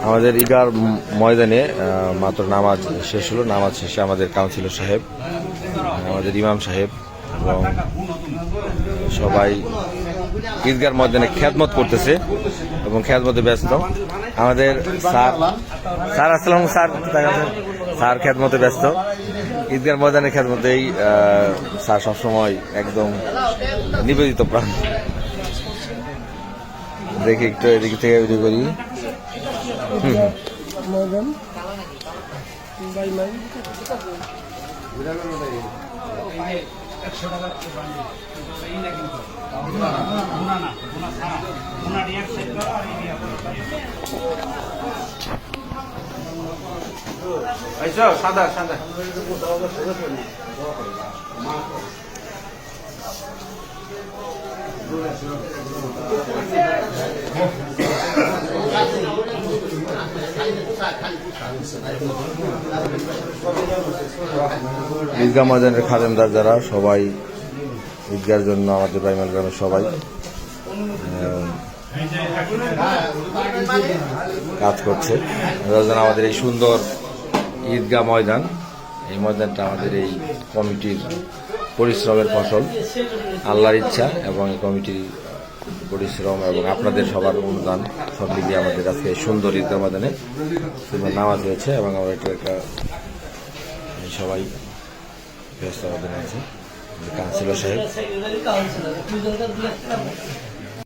আমাদের ঈদগাহ ময়দানে মাত্র নামাজ শেষ হলো। নামাজ শেষে আমাদের কাউন্সিলর সাহেব, আমাদের ইমাম সাহেব এবং সবাই ঈদগাহ ময়দানে খেদমত করতেছে এবং খেদমতে ব্যস্ত। আমাদের স্যার আসসালাম স্যার খেদমতে ব্যস্ত। ঈদগাহ ময়দানের খেদমতেই স্যার সবসময় একদম নিবেদিত প্রাণ। দেখি একটু এদিক থেকে ভিডিও করি। সাদা সাদা ঈদগাহ ময়দানের খাদেমদার যারা সবাই ঈদগাহের জন্য আমাদের বাইমাল গ্রামের সবাই কাজ করছে। আমাদের এই সুন্দর ঈদগাহ ময়দান, এই ময়দানটা আমাদের এই কমিটির পরিশ্রমের ফসল, আল্লাহর ইচ্ছা এবং এই কমিটির পরিশ্রম এবং আপনাদের সবার অনুদান সব মিলিয়ে আমাদের আজকে সুন্দর ঈদগাহ ময়দানে সুন্দর নামাজ হয়েছে এবং আমরা একটা সবাই ব্যস্ত আছে কাউন্সিলর সাহেব।